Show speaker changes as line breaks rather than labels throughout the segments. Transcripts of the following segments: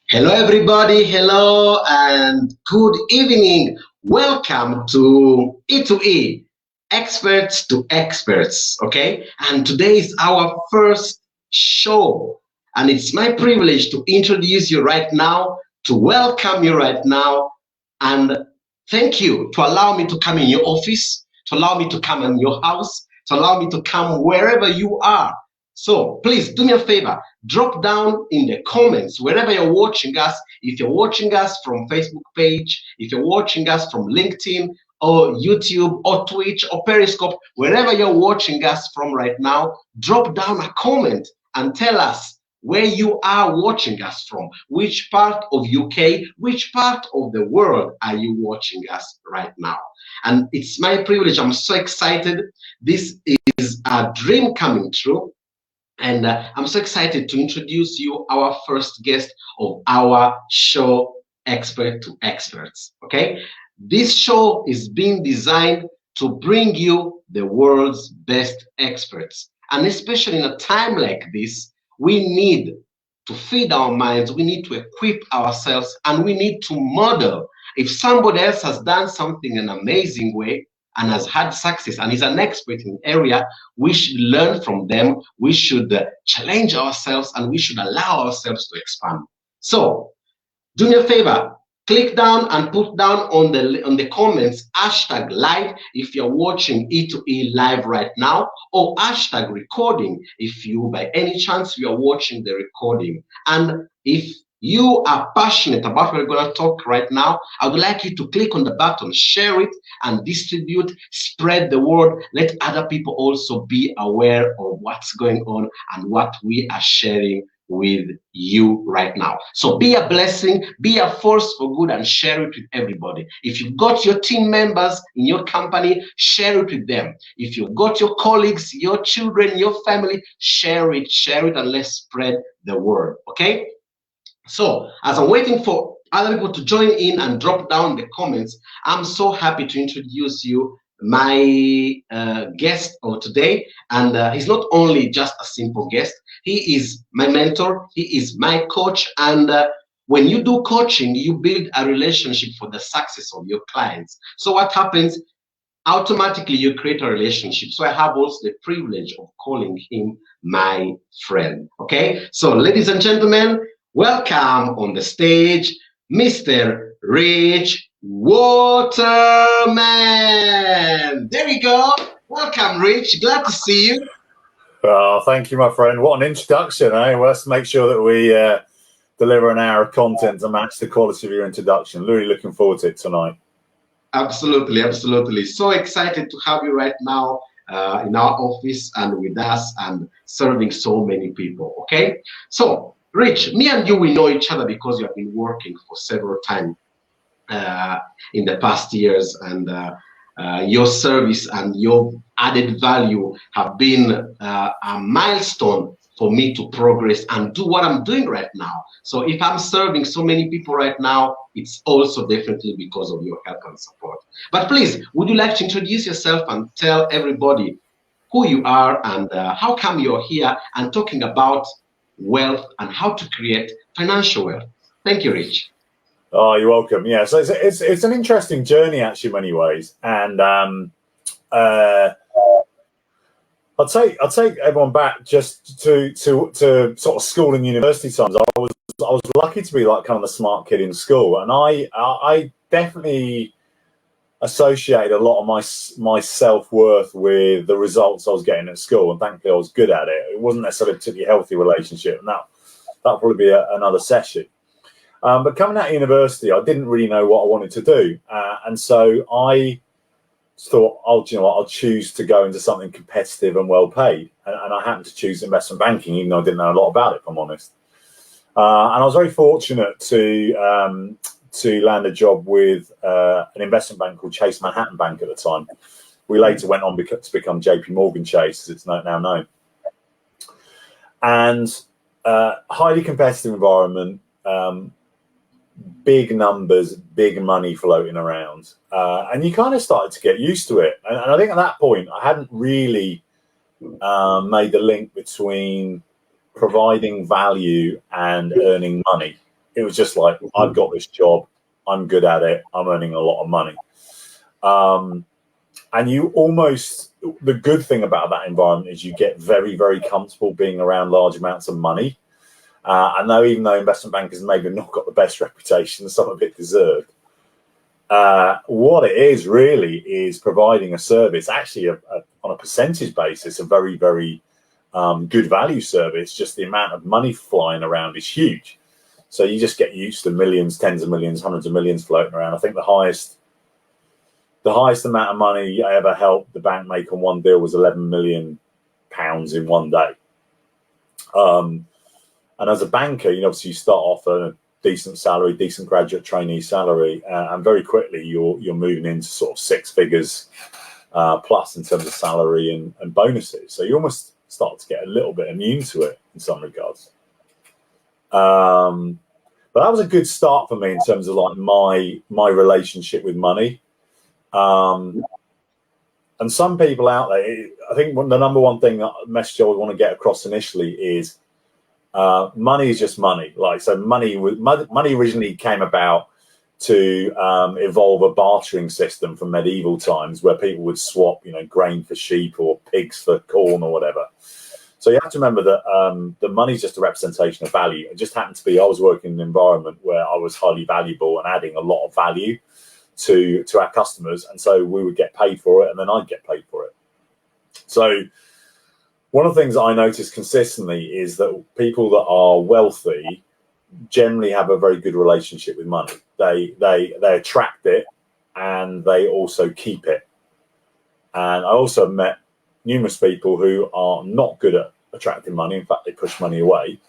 Hello, everybody. Hello, and good evening. Welcome to E2E, Experts to Experts. Okay, and today is our first show, and it's my privilege to introduce you right now, to welcome you right now, and thank you to allow me to come in your office, to allow me to come in your house, to allow me to come wherever you are. So please do me a favor, drop down in the comments wherever you're watching us. If you're watching us from Facebook page, if you're watching us from LinkedIn or YouTube or Twitch or Periscope, wherever you're watching us from right now, drop down a comment and tell us where you are watching us from, which part of UK, which part of the world are you watching us right now. And it's my privilege. I'm so excited. This is a dream coming true. And I'm so excited to introduce you our first guest of our show, Expert to Experts. Okay, this show is being designed to bring you the world's best experts, and especially in a time like this, we need to feed our minds, we need to equip ourselves, and we need to model. If somebody else has done something in an amazing way and has had success and is an expert in an area, we should learn from them, we should challenge ourselves, and we should allow ourselves to expand. So do me a favor, click down and put down on the comments hashtag live if you're watching E2E live right now, or hashtag recording if you by any chance you are watching the recording. And if you are passionate about what we're going to talk right now, I would like you to click on the button, share it, and distribute, spread the word. Let other people also be aware of what's going on and what we are sharing with you right now. So be a blessing, be a force for good, and share it with everybody. If you've got your team members in your company, share it with them. If you've got your colleagues, your children, your family, share it, and let's spread the word. Okay? So as I'm waiting for other people to join in and drop down the comments, I'm so happy to introduce you my guest of today. And he's not only just a simple guest, he is my mentor, he is my coach. And when you do coaching, you build a relationship for the success of your clients. So what happens? Automatically, you create a relationship. So I have also the privilege of calling him my friend. Okay. So ladies and gentlemen, welcome on the stage, Mr. Rich Waterman. There we go. Welcome, Rich. Glad to see you.
Oh, thank you, my friend. What an introduction, eh? Well, let's make sure that we deliver an hour of content to match the quality of your introduction. Really looking forward to it tonight.
Absolutely, absolutely. So excited to have you right now in our office and with us and serving so many people. Okay. So, Rich, me and you, we know each other because you have been working for several times in the past years, and your service and your added value have been a milestone for me to progress and do what I'm doing right now. So if I'm serving so many people right now, it's also definitely because of your help and support. But please, would you like to introduce yourself and tell everybody who you are and how come you're here and talking about wealth and how to create financial wealth? Thank you, Rich.
Oh, you're welcome. Yeah, so it's an interesting journey actually in many ways, and I'll take everyone back just to sort of school and university times. I was lucky to be like kind of the smart kid in school, and I definitely associated a lot of my self-worth with the results I was getting at school, and thankfully I was good at it. It wasn't necessarily a particularly healthy relationship, and that'll probably be another session. But coming out of university, I didn't really know what I wanted to do, and so I thought, oh, do you know what, I'll choose to go into something competitive and well paid, and I happened to choose investment banking, even though I didn't know a lot about it, if I'm honest. And I was very fortunate to land a job with an investment bank called Chase Manhattan Bank at the time. We later went on to become JP Morgan Chase, as it's now known. And highly competitive environment, big numbers, big money floating around, and you kind of started to get used to it. And I think at that point, I hadn't really made the link between providing value and earning money It was just like, I've got this job, I'm good at it, I'm earning a lot of money. And you almost, the good thing about that environment is you get very, very comfortable being around large amounts of money. And even though investment bankers maybe not got the best reputation, some of it deserved, what it is really is providing a service, actually on a percentage basis, a very, very good value service. Just the amount of money flying around is huge. So you just get used to millions, tens of millions, hundreds of millions floating around. I think the highest amount of money I ever helped the bank make on one deal was £11 million in one day. And as a banker, obviously you start off on a decent salary, decent graduate trainee salary, and very quickly you're moving into sort of six figures plus in terms of salary and bonuses. So you almost start to get a little bit immune to it in some regards. But that was a good start for me in terms of like my relationship with money. And some people out there, I think the number one thing message I would want to get across initially is money is just money. Like, so money originally came about to evolve a bartering system from medieval times where people would swap, grain for sheep or pigs for corn or whatever. So you have to remember that the money is just a representation of value. It just happened to be I was working in an environment where I was highly valuable and adding a lot of value to our customers, and so we would get paid for it, and then I'd get paid for it. So one of the things I notice consistently is that people that are wealthy generally have a very good relationship with money. They attract it, and they also keep it. And I also met numerous people who are not good at attracting money. In fact, they push money away.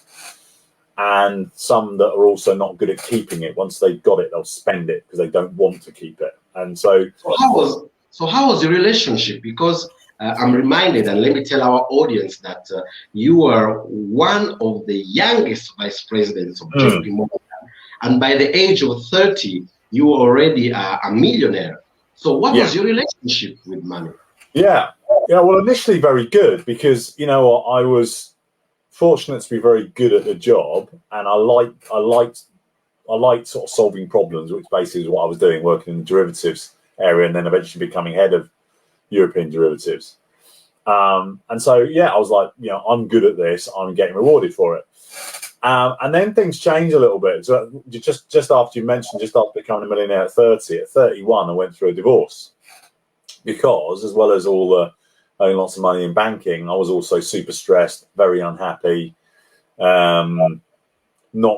And some that are also not good at keeping it. Once they've got it, they'll spend it because they don't want to keep it. And so
how was the relationship? Because I'm reminded, and let me tell our audience that you are one of the youngest vice presidents of JP Morgan, and by the age of 30, you were already a millionaire. So what was your relationship with money?
Yeah. Well, initially very good, because I was fortunate to be very good at the job, and I liked sort of solving problems, which basically is what I was doing, working in the derivatives area, and then eventually becoming head of European derivatives. And so I was like, I'm good at this, I'm getting rewarded for it. And then things change a little bit. So just after you mentioned, just after becoming a millionaire at 30, at 31, I went through a divorce, because as well as all the owning lots of money in banking, I was also super stressed, very unhappy, not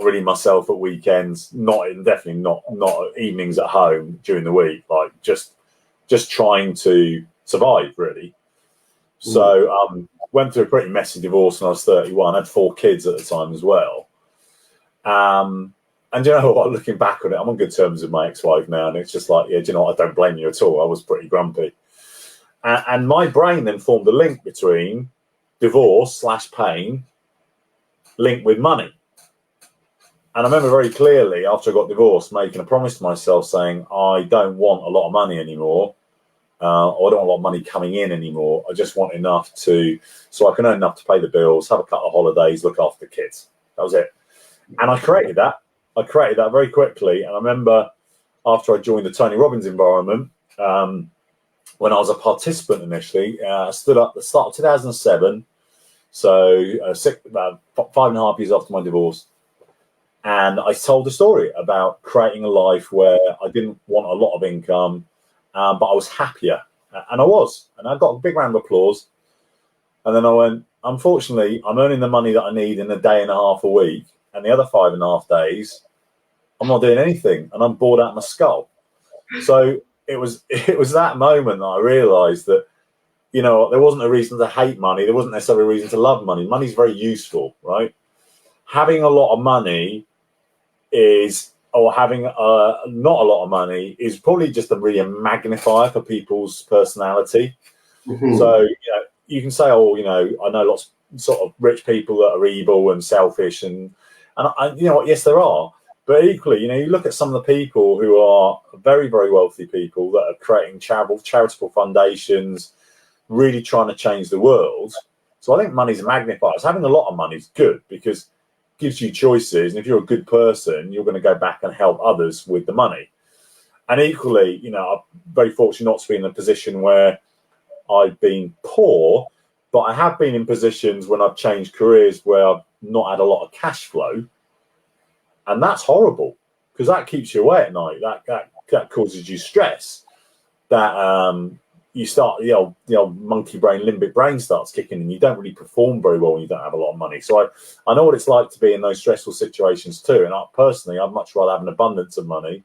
really myself at weekends, definitely not evenings at home during the week, like just trying to survive, really. So went through a pretty messy divorce when I was 31. I had 4 kids at the time as well. And you know what, looking back on it, I'm on good terms with my ex-wife now, and it's just like, do you know what, I don't blame you at all. I was pretty grumpy. And my brain then formed a link between divorce / pain linked with money. And I remember very clearly, after I got divorced, making a promise to myself saying, I don't want a lot of money anymore. Or I don't want a lot of money coming in anymore. I just want enough so I can earn enough to pay the bills, have a couple of holidays, look after the kids. That was it. And I created that. Very quickly. And I remember after I joined the Tony Robbins environment, when I was a participant initially, I stood up at the start of 2007, so about 5.5 years after my divorce, and I told a story about creating a life where I didn't want a lot of income, but I was happier, and I was, and I got a big round of applause. And then I went, unfortunately, I'm earning the money that I need in a day and a half a week, and the other 5.5 days, I'm not doing anything, and I'm bored out of my skull. So it was that moment that I realised that, there wasn't a reason to hate money. There wasn't necessarily a reason to love money. Money's very useful, right? Having a lot of money having not a lot of money is probably just really a magnifier for people's personality. Mm-hmm. So, you can say, I know lots of sort of rich people that are evil and selfish, and you know what? Yes, there are. But equally, you look at some of the people who are very, very wealthy people that are creating charitable foundations, really trying to change the world. So I think money's a magnifier. So having a lot of money is good, because gives you choices, and if you're a good person, you're going to go back and help others with the money. And equally, you know, I'm very fortunate not to be in a position where I've been poor, but I have been in positions when I've changed careers where I've not had a lot of cash flow, and that's horrible because that keeps you awake at night. That causes you stress. That you start the old monkey brain, limbic brain starts kicking, and you don't really perform very well when you don't have a lot of money. So I know what it's like to be in those stressful situations too. And personally, I'd much rather have an abundance of money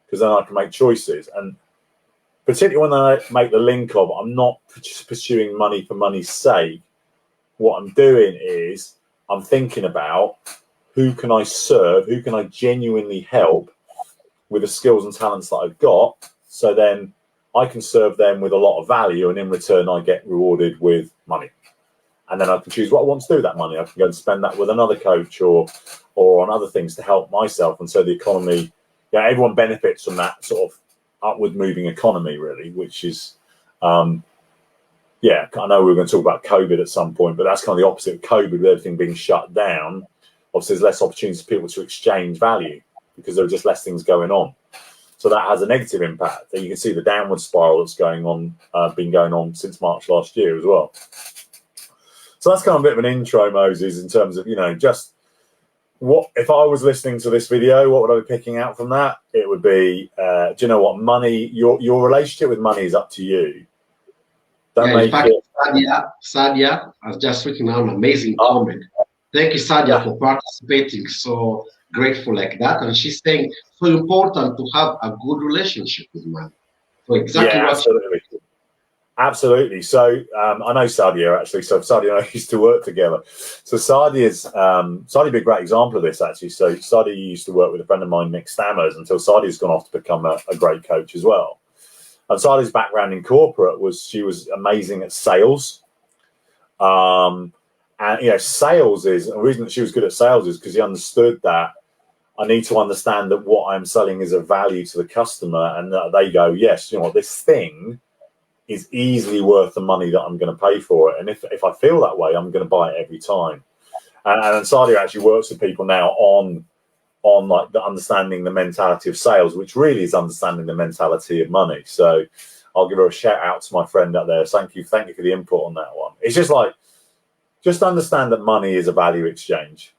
because then I can make choices. And particularly when I make the link of I'm not just pursuing money for money's sake, what I'm doing is I'm thinking about who can I serve, who can I genuinely help with the skills and talents that I've got, so then I can serve them with a lot of value, and in return I get rewarded with money. And then I can choose what I want to do with that money. I can go and spend that with another coach or on other things to help myself. And so the economy, yeah, everyone benefits from that sort of upward moving economy, really, which is, yeah, I know we were going to talk about COVID at some point, but that's kind of the opposite of COVID, with everything being shut down. Obviously, there's less opportunities for people to exchange value because there are just less things going on. So that has a negative impact. And you can see the downward spiral that's going on, been going on since March last year as well. So that's kind of a bit of an intro, Moses, in terms of, you know, just what if I was listening to this video, what would I be picking out from that? It would be, do you know what, money, your relationship with money is up to you. Don't make it.
Sadia has just written an amazing comment. Thank you, Sadia, for participating. So grateful like that. And she's saying so important to have a good relationship with money. So exactly what
absolutely. Absolutely. So I know Sadia actually. So Sadia and I used to work together. So Sadia's Sadia be a great example of this actually. So Sadia used to work with a friend of mine, Nick Stammers, until Sadia's gone off to become a great coach as well. And Sadia's background in corporate was she was amazing at sales. And you know, sales is the reason that she was good at sales is because she understood that I need to understand that what I'm selling is of value to the customer, and that they go, yes, you know what, this thing is easily worth the money that I'm going to pay for it. And if I feel that way, I'm going to buy it every time. And Sadia actually works with people now on like the understanding the mentality of sales, which really is understanding the mentality of money. So I'll give her a shout out to my friend out there. Thank you for the input on that one. It's just like, just understand that money is a value exchange.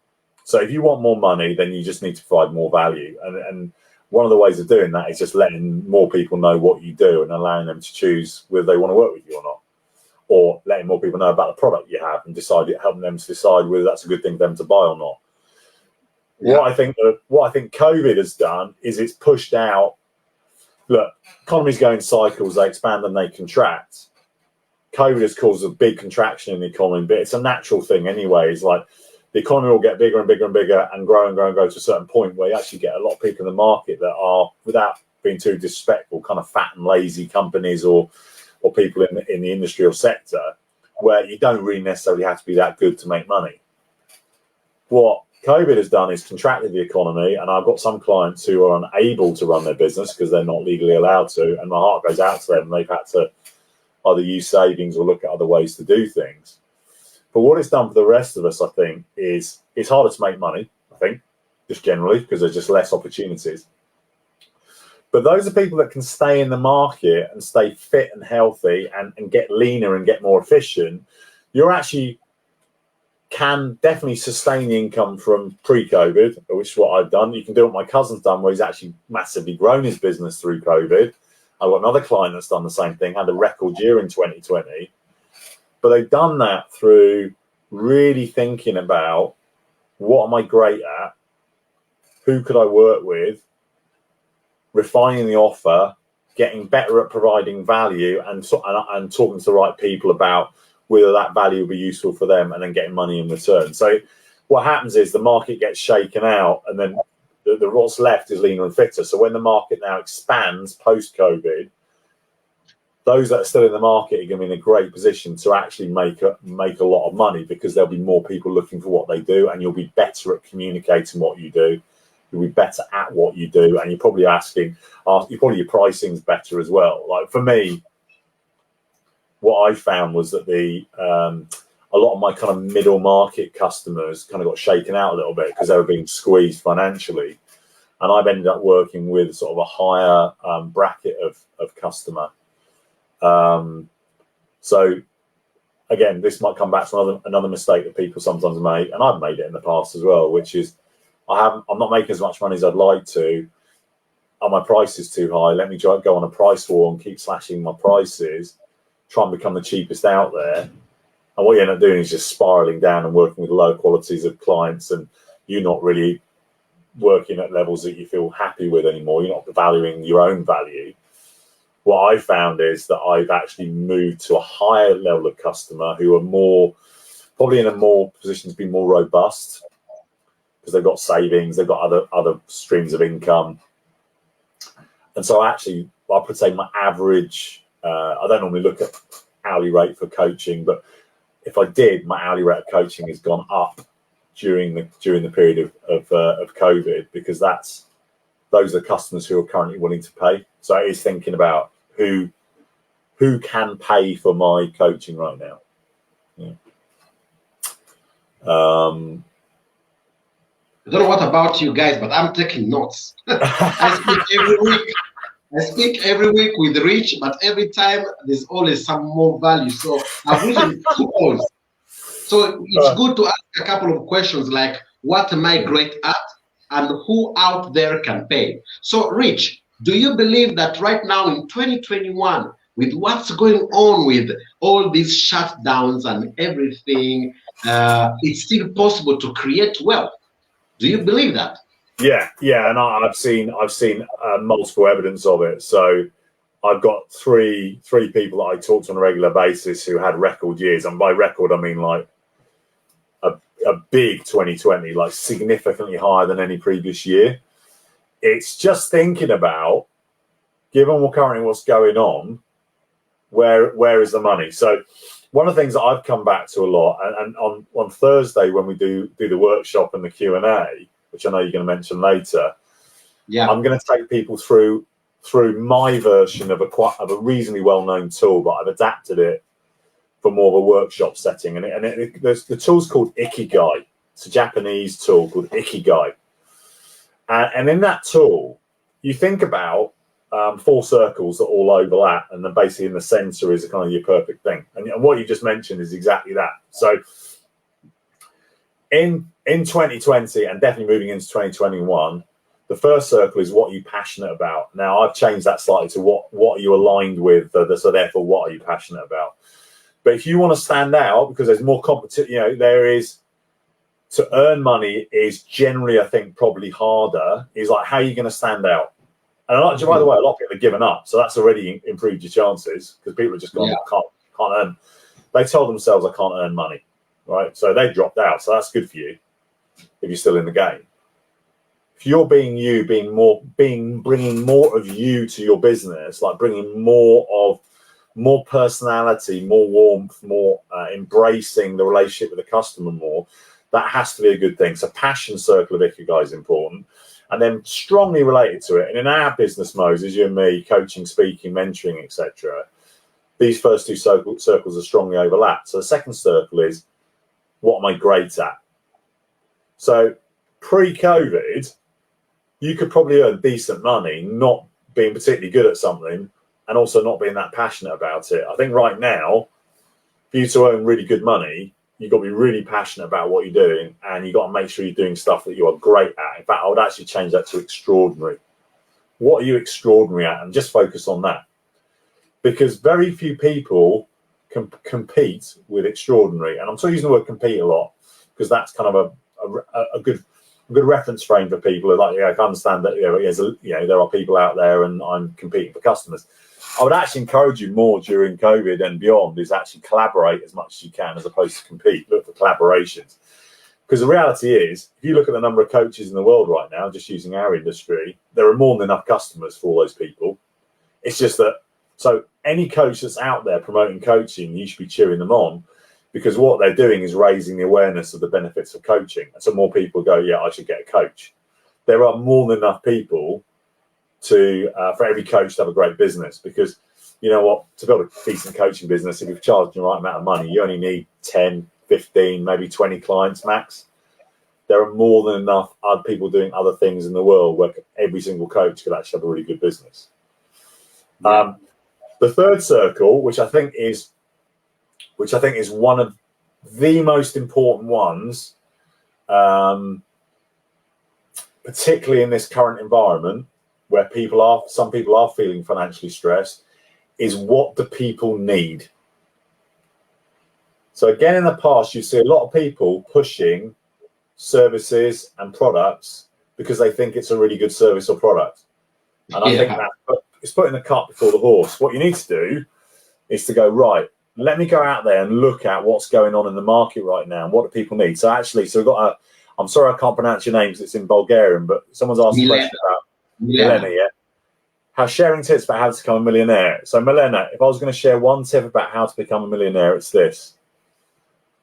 So if you want more money, then you just need to provide more value. And one of the ways of doing that is just letting more people know what you do and allowing them to choose whether they want to work with you or not, or letting more people know about the product you have and helping them to decide whether that's a good thing for them to buy or not. Yeah. What I think COVID has done is it's pushed out. Look, economies go in cycles; they expand and they contract. COVID has caused a big contraction in the economy, but it's a natural thing anyway. It's like the economy will get bigger and bigger and bigger and grow to a certain point where you actually get a lot of people in the market that are, without being too disrespectful, kind of fat and lazy companies or people in the industry or sector where you don't really necessarily have to be that good to make money. What COVID has done is contracted the economy, and I've got some clients who are unable to run their business because they're not legally allowed to, and my heart goes out to them, and they've had to either use savings or look at other ways to do things. But what it's done for the rest of us, I think, is it's harder to make money, I think, just generally, because there's just less opportunities. But those are people that can stay in the market and stay fit and healthy and get leaner and get more efficient. You're actually can definitely sustain the income from pre-COVID, which is what I've done. You can do what my cousin's done, where he's actually massively grown his business through COVID. I've got another client that's done the same thing, had a record year in 2020. But they've done that through really thinking about what am I great at, who could I work with, refining the offer, getting better at providing value, and talking to the right people about whether that value will be useful for them, and then getting money in return. So what happens is the market gets shaken out, and then the what's left is leaner and fitter. So when the market now expands post-COVID, those that are still in the market are going to be in a great position to actually make a lot of money, because there'll be more people looking for what they do, and you'll be better at communicating what you do. You'll be better at what you do, and you're probably your pricing's better as well. Like for me, what I found was that a lot of my kind of middle market customers kind of got shaken out a little bit because they were being squeezed financially. And I've ended up working with sort of a higher bracket of customer. So again, this might come back to another mistake that people sometimes make, and I've made it in the past as well, which is I'm not making as much money as I'd like to. Oh, my price is too high. Let me go on a price war and keep slashing my prices, try and become the cheapest out there. And what you end up doing is just spiraling down and working with low qualities of clients, and you're not really working at levels that you feel happy with anymore. You're not valuing your own value. What I found is that I've actually moved to a higher level of customer who are probably in a more position to be more robust because they've got savings, they've got other streams of income. And so actually, I would say my average, I don't normally look at hourly rate for coaching, but if I did, my hourly rate of coaching has gone up during the period of COVID, because those are customers who are currently willing to pay. So it is thinking about who can pay for my coaching right now. Yeah.
I don't know what about you guys, but I'm taking notes. I speak every week with Rich, but every time there's always some more value. So I've written 2 goals. So it's good to ask a couple of questions like, what am I great at? And who out there can pay? So Rich, do you believe that right now in 2021, with what's going on with all these shutdowns and everything, it's still possible to create wealth? Do you believe that?
Yeah, and I've seen multiple evidence of it. So I've got three people that I talk to on a regular basis who had record years, and by record I mean like a big 2020, like significantly higher than any previous year. It's just thinking about, given what's going on, where is the money? So one of the things that I've come back to a lot, and on Thursday when we do the workshop and the Q&A, which I know you're going to mention later, I'm going to take people through my version of a reasonably well-known tool, but I've adapted it for more of a workshop setting. And the tool's called Ikigai. It's a Japanese tool called Ikigai. And in that tool, you think about 4 circles that all overlap, and then basically in the center is kind of your perfect thing. And what you just mentioned is exactly that. So in 2020, and definitely moving into 2021, the first circle is what you're passionate about. Now, I've changed that slightly to what are you aligned with, so therefore, what are you passionate about? But if you want to stand out, because there's more competition, to earn money is generally, I think, probably harder, is like, how are you going to stand out? And by the way, a lot of people have given up, so that's already improved your chances, because people are just gone, can't earn. They told themselves, I can't earn money, right? So they dropped out, so that's good for you if you're still in the game. If you're being you, bringing more of you to your business, like bringing more personality, more warmth, more embracing the relationship with the customer more, that has to be a good thing. So passion circle of Ikigai is important. And then strongly related to it, and in our business modes, as you and me, coaching, speaking, mentoring, etc., these first 2 circles are strongly overlapped. So the second circle is, what am I great at? So pre-COVID, you could probably earn decent money not being particularly good at something, and also not being that passionate about it. I think right now, for you to earn really good money, you've got to be really passionate about what you're doing, and you've got to make sure you're doing stuff that you are great at. In fact, I would actually change that to extraordinary. What are you extraordinary at? And just focus on that. Because very few people can compete with extraordinary. And I'm still using the word compete a lot, because that's kind of a good reference frame for people. Like, I can understand that there are people out there, and I'm competing for customers. I would actually encourage you more during COVID and beyond is actually collaborate as much as you can, as opposed to compete. Look for collaborations. Because the reality is, if you look at the number of coaches in the world right now, just using our industry, there are more than enough customers for all those people. It's just that, so any coach that's out there promoting coaching, you should be cheering them on, because what they're doing is raising the awareness of the benefits of coaching. And so more people go, yeah, I should get a coach. There are more than enough people for every coach to have a great business, because you know what, to build a decent coaching business, if you've charged the right amount of money, you only need 10, 15, maybe 20 clients max. There are more than enough other people doing other things in the world where every single coach could actually have a really good business.
Yeah.
The third circle, which I think is one of the most important ones, particularly in this current environment where some people are feeling financially stressed, is what do people need? So again, in the past, you see a lot of people pushing services and products because they think it's a really good service or product. And I think that it's putting the cart before the horse. What you need to do is to go, right, let me go out there and look at what's going on in the market right now and what do people need. So we've got I'm sorry I can't pronounce your names, it's in Bulgarian, but someone's asked a question about Milena, yeah? How sharing tips about how to become a millionaire. So Milena, if I was going to share one tip about how to become a millionaire, it's this.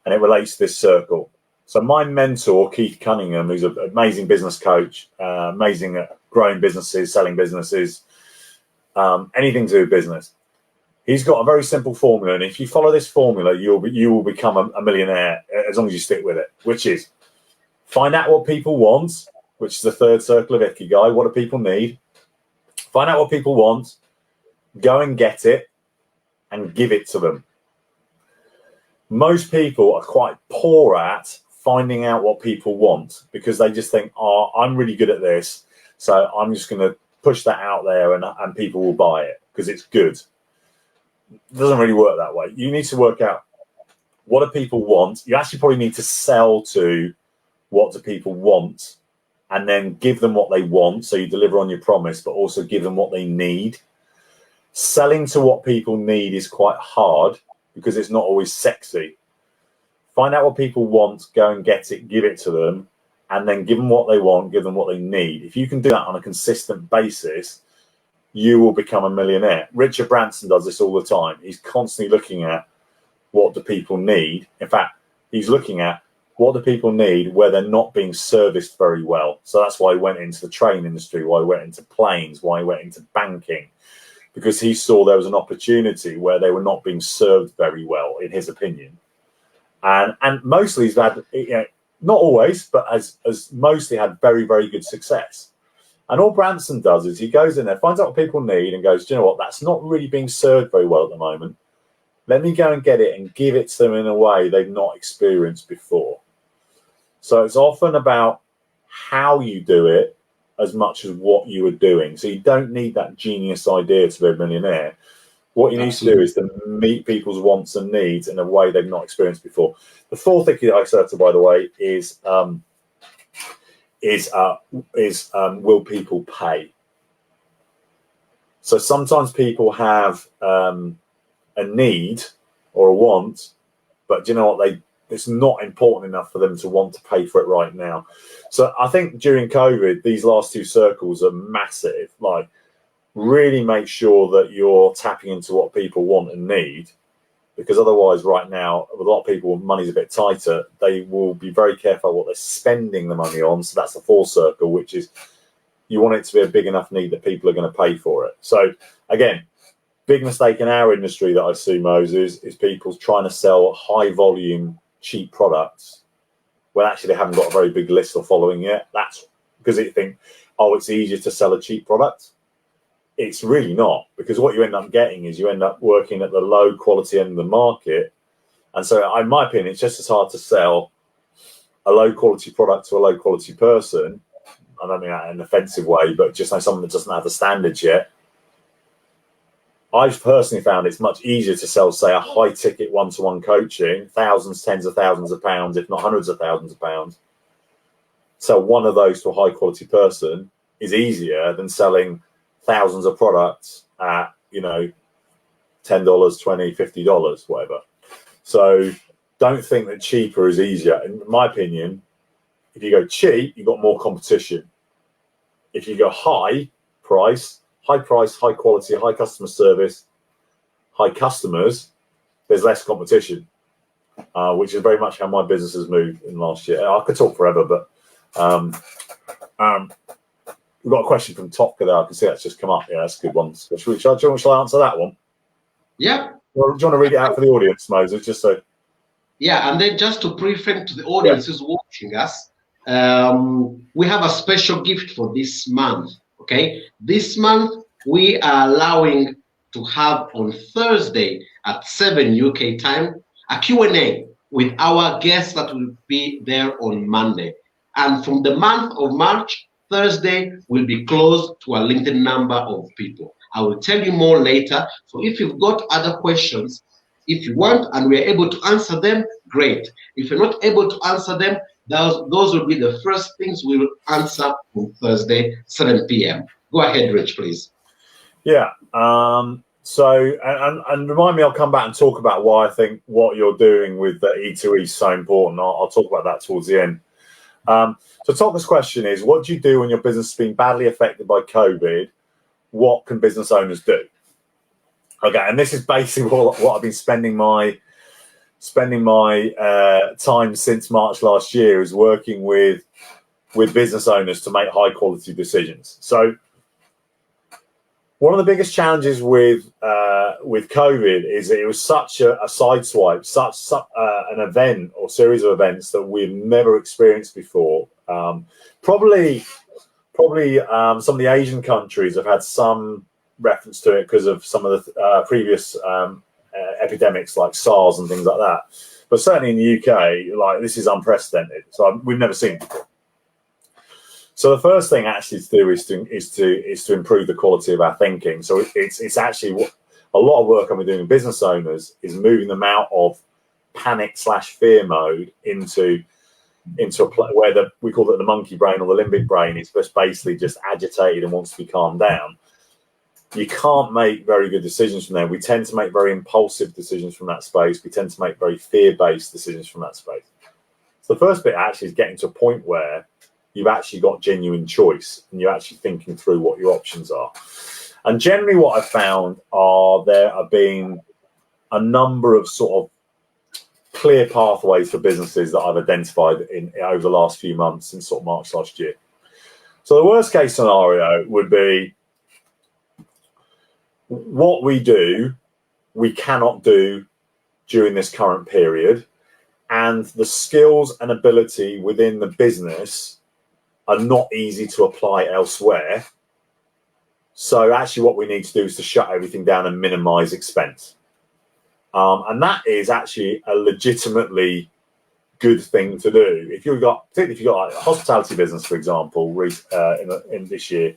And it relates to this circle. So my mentor, Keith Cunningham, who's an amazing business coach, amazing at growing businesses, selling businesses, anything to do with business. He's got a very simple formula, and if you follow this formula, you will become a millionaire as long as you stick with it, which is find out what people want, which is the third circle of Ikigai. What do people need? Find out what people want, go and get it, and give it to them. Most people are quite poor at finding out what people want because they just think, oh, I'm really good at this, so I'm just going to push that out there and people will buy it because it's good. It doesn't really work that way. You need to work out what do people want. You actually probably need to sell to what do people want and then give them what they want, so you deliver on your promise, but also give them what they need. Selling to what people need is quite hard because it's not always sexy. Find out what people want, go and get it, give it to them, and then give them what they want, give them what they need. If you can do that on a consistent basis, you will become a millionaire. Richard Branson does this all the time. He's constantly looking at what do people need. In fact, he's looking at what do people need where they're not being serviced very well. So that's why he went into the train industry, why he went into planes, why he went into banking, because he saw there was an opportunity where they were not being served very well, in his opinion. And mostly he's had, not always, but as mostly had very, very good success. And all Branson does is he goes in there, finds out what people need and goes, do you know what, that's not really being served very well at the moment. Let me go and get it and give it to them in a way they've not experienced before. So it's often about how you do it as much as what you are doing. So you don't need that genius idea to be a millionaire. What you need to do is to meet people's wants and needs in a way they've not experienced before. The fourth thing that I said, by the way, is will people pay? So sometimes people have a need or a want, but do you know what, it's not important enough for them to want to pay for it right now. So I think during COVID, these last two circles are massive. Like, really make sure that you're tapping into what people want and need, because otherwise right now, with a lot of people, when money's a bit tighter, they will be very careful what they're spending the money on. So that's the fourth circle, which is you want it to be a big enough need that people are going to pay for it. So again, big mistake in our industry that I see, Moses, is people trying to sell high volume, cheap products when actually they haven't got a very big list or following yet. That's because they think, oh, it's easier to sell a cheap product. It's really not, because what you end up getting is you end up working at the low quality end of the market. And so in my opinion, it's just as hard to sell a low quality product to a low quality person. I don't mean that in an offensive way, but just like someone that doesn't have the standards yet. I've personally found it's much easier to sell, say, a high ticket one-to-one coaching, thousands, tens of thousands of pounds, if not hundreds of thousands of pounds. Sell one of those to a high quality person is easier than selling thousands of products at, $10, $20, $50, whatever. So don't think that cheaper is easier. In my opinion, if you go cheap, you've got more competition. If you go high price, high quality, high customer service, high customers, there's less competition, which is very much how my business has moved in the last year. I could talk forever, but we've got a question from Topka there. I can see that's just come up. Yeah, that's a good one. Shall I answer that one?
Yeah.
Well, do you want to read it out for the audience, Moses? Just so.
Yeah, and then just to pre-frame to the
Yeah.
audience who's watching us, we have a special gift for this month. Okay, this month we are allowing to have on Thursday at 7 UK time a Q&A with our guests that will be there on Monday. And from the month of March, Thursday will be closed to a limited number of people. I will tell you more later. So if you've got other questions, if you want and we are able to answer them, great. If you're not able to answer them, those will be the first things we will answer on Thursday, 7 p.m. Go ahead, Rich, please.
Yeah. And remind me, I'll come back and talk about why I think what you're doing with the E2E is so important. I'll talk about that towards the end. So Thomas' question is, what do you do when your business has been badly affected by COVID? What can business owners do? Okay, and this is basically what I've been spending my time since March last year, is working with business owners to make high quality decisions. So one of the biggest challenges with COVID is that it was such a sideswipe, such an event or series of events that we've never experienced before. Probably some of the Asian countries have had some reference to it because of some of the previous epidemics like SARS and things like that. But certainly in the UK, like, this is unprecedented. So we've never seen it before. So the first thing actually to do is to improve the quality of our thinking. So it's actually what a lot of work I'm doing with business owners is moving them out of panic/fear mode into a where we call it the monkey brain or the limbic brain. It's just basically just agitated and wants to be calmed down. You can't make very good decisions from there. We tend to make very impulsive decisions from that space. We tend to make very fear-based decisions from that space. So the first bit actually is getting to a point where you've actually got genuine choice and you're actually thinking through what your options are. And generally what I've found there have been a number of sort of clear pathways for businesses that I've identified over the last few months since sort of March last year. So the worst case scenario would be what we do, we cannot do during this current period, and the skills and ability within the business are not easy to apply elsewhere. So actually what we need to do is to shut everything down and minimize expense. And that is actually a legitimately good thing to do. Particularly if you've got like a hospitality business, for example, in this year,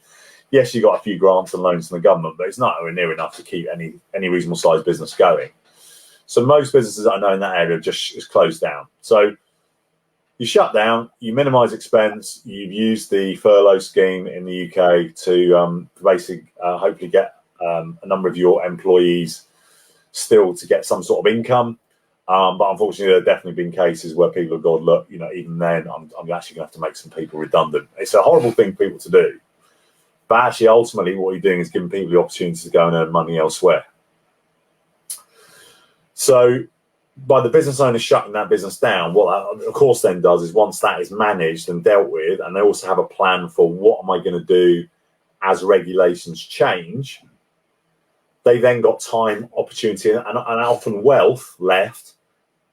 yes, you got a few grants and loans from the government, but it's not near enough to keep any reasonable sized business going. So most businesses I know in that area just closed down. So you shut down, you minimise expense. You've used the furlough scheme in the UK to basically hopefully get a number of your employees still to get some sort of income. But unfortunately, there have definitely been cases where people have gone, look, even then, I'm actually going to have to make some people redundant. It's a horrible thing for people to do. But actually, ultimately, what you're doing is giving people the opportunity to go and earn money elsewhere. So by the business owner shutting that business down, what that, of course, then does is once that is managed and dealt with, and they also have a plan for what am I going to do as regulations change, they then got time, opportunity, and often wealth left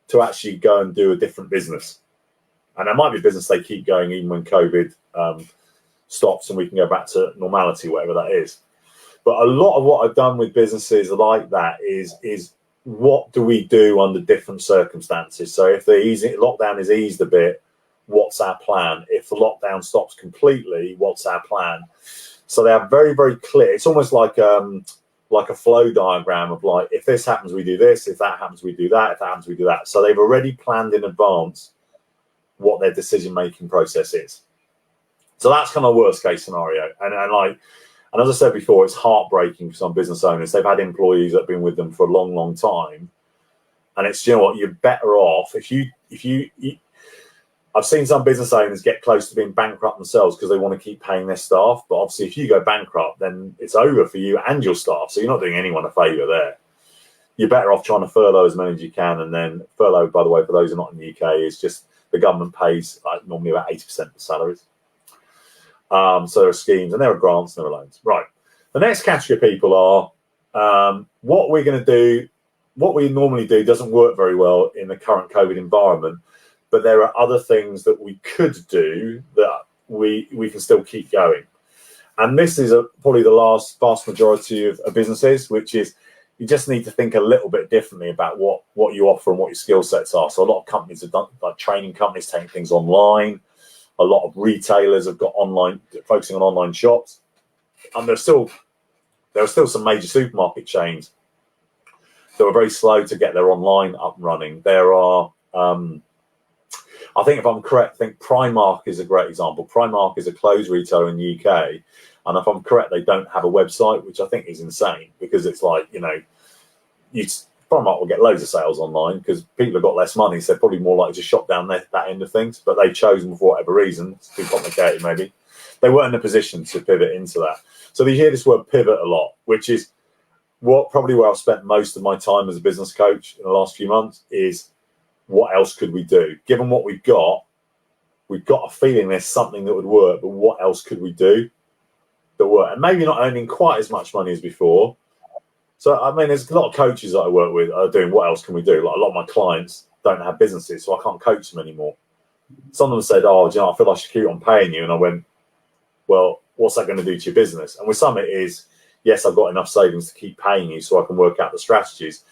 to actually go and do a different business. And that might be a business they keep going even when COVID stops and we can go back to normality, whatever that is. But a lot of what I've done with businesses like that is what do we do under different circumstances? So if the lockdown is eased a bit, what's our plan? If the lockdown stops completely, what's our plan? So they are very, very clear. It's almost like a flow diagram of like, if this happens, we do this. If that happens, we do that. If that happens, we do that. So they've already planned in advance what their decision-making process is. So that's kind of worst case scenario. And as I said before, it's heartbreaking for some business owners. They've had employees that have been with them for a long, long time. And it's, what, you're better off if you I've seen some business owners get close to being bankrupt themselves because they want to keep paying their staff. But obviously, if you go bankrupt, then it's over for you and your staff. So you're not doing anyone a favour there. You're better off trying to furlough as many as you can. And then furlough, by the way, for those who are not in the UK, is just the government pays normally about 80% of the salaries. So there are schemes and there are grants and there are loans. Right. The next category of people are what we're going to do what we normally do doesn't work very well in the current COVID environment, but there are other things that we could do that we can still keep going. And this is probably the vast majority of businesses, which is you just need to think a little bit differently about what you offer and what your skill sets are. So a lot of companies have done, like training companies, taking things online. A lot of retailers have got focusing on online shops. And there are still some major supermarket chains that were very slow to get their online up and running. There are, I think if I'm correct, I think Primark is a great example. Primark is a clothes retailer in the UK. And if I'm correct, they don't have a website, which I think is insane, because it's like, Primark will get loads of sales online because people have got less money, so they're probably more likely to shop down that end of things. But they've chosen, for whatever reason, it's too complicated maybe, they weren't in a position to pivot into that. So you hear this word pivot a lot, which is probably where I've spent most of my time as a business coach in the last few months, is what else could we do? Given what we've got a feeling there's something that would work, but what else could we do that work? And maybe not earning quite as much money as before. So, I mean, there's a lot of coaches that I work with are doing what else can we do? Like a lot of my clients don't have businesses, so I can't coach them anymore. Some of them said, I feel I should keep on paying you. And I went, well, what's that going to do to your business? And with some it is, yes, I've got enough savings to keep paying you so I can work out the strategies.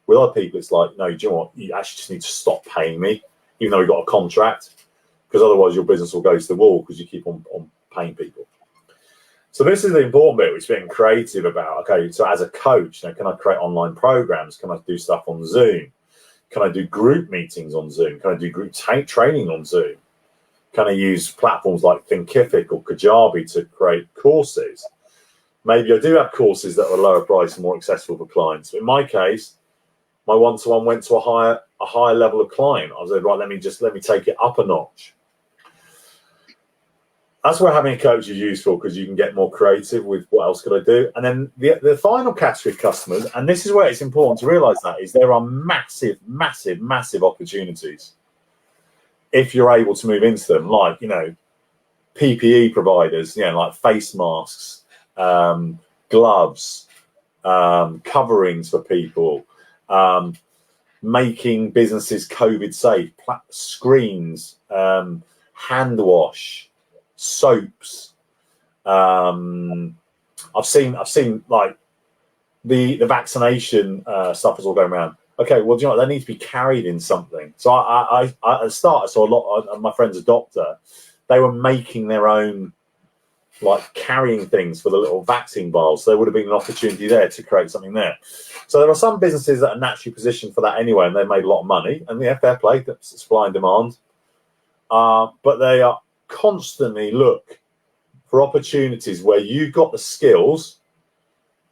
With other people, it's like, no, do you know what? You actually just need to stop paying me, even though we've got a contract, because otherwise your business will go to the wall because you keep on paying people. So this is the important bit, which is being creative about, okay, so as a coach, can I create online programs? Can I do stuff on Zoom? Can I do group meetings on Zoom? Can I do group training on Zoom? Can I use platforms like Thinkific or Kajabi to create courses? Maybe I do have courses that are lower price and more accessible for clients. In my case, my one-to-one went to a higher level of client. I was like, right, let me take it up a notch. That's where having a coach is useful, because you can get more creative with what else could I do. And then the final category of customers, and this is where it's important to realize that, is there are massive, massive, massive opportunities if you're able to move into them, like, PPE providers, like face masks, gloves, coverings for people, making businesses COVID safe, screens, hand wash, soaps. I've seen like the vaccination stuff is all going around. Okay, well, do you know what? They need to be carried in something. So I at the start, I saw a lot of my friend's a doctor. They were making their own, like, carrying things for the little vaccine vials. So there would have been an opportunity there to create something there. So there are some businesses that are naturally positioned for that anyway, and they made a lot of money. And fair play, that's supply and demand. But they are constantly look for opportunities where you've got the skills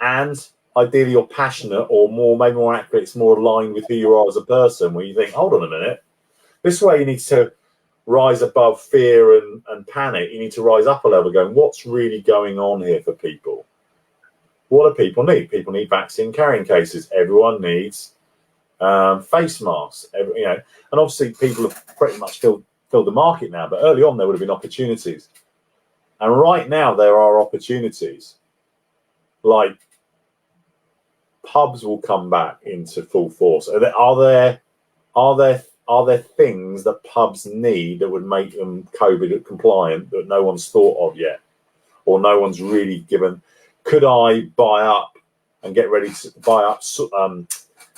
and ideally you're passionate, or maybe more accurate, it's more aligned with who you are as a person, where you think, hold on a minute, this way you need to rise above fear and panic. You need to rise up a level, going, what's really going on here for people? What do people need? People need vaccine carrying cases. Everyone needs face masks. And obviously people have pretty much filled the market now, but early on there would have been opportunities. And right now there are opportunities. Like, pubs will come back into full force. Are there things that pubs need that would make them COVID compliant that no one's thought of yet, or no one's really given? Could I buy up and get ready to buy up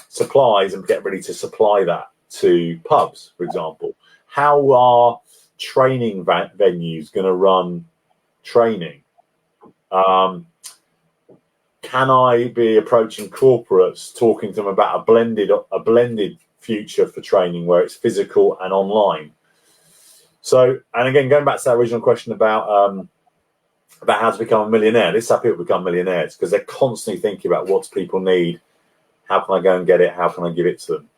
supplies and get ready to supply that to pubs, for example? How are training venues going to run training? Can I be approaching corporates, talking to them about a blended future for training where it's physical and online? So, and again, going back to that original question about how to become a millionaire, this is how people become millionaires, because they're constantly thinking about what do people need, how can I go and get it, how can I give it to them.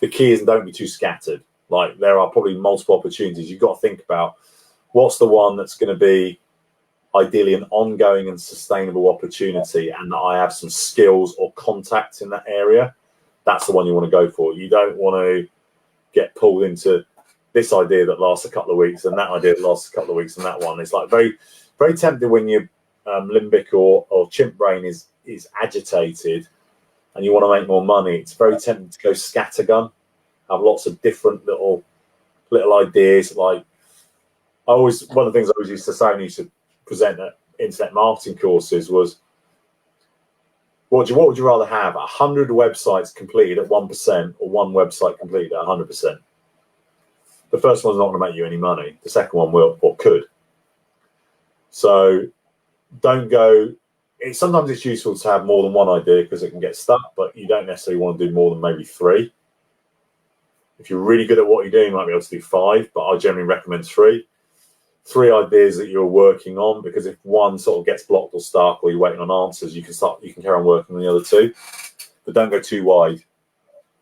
The key is, don't be too scattered. Like, there are probably multiple opportunities. You've got to think about what's the one that's going to be ideally an ongoing and sustainable opportunity, and that I have some skills or contacts in that area. That's the one you want to go for. You don't want to get pulled into this idea that lasts a couple of weeks and that idea that lasts a couple of weeks and that one. It's like very, very tempting when your limbic or chimp brain is agitated and you want to make more money, it's very tempting to go scattergun, have lots of different little ideas. Like one of the things I always used to say when I used to present at internet marketing courses was, what would you rather have? 100 websites completed at 1% or one website completed at 100%? The first one's not going to make you any money. The second one will, or could. So don't go. Sometimes it's useful to have more than one idea because it can get stuck, but you don't necessarily want to do more than maybe 3. If you're really good at what you're doing, you might be able to do 5, but I generally recommend 3. 3 ideas that you're working on, because if one sort of gets blocked or stuck, or you're waiting on answers, you can carry on working on the other 2. But don't go too wide,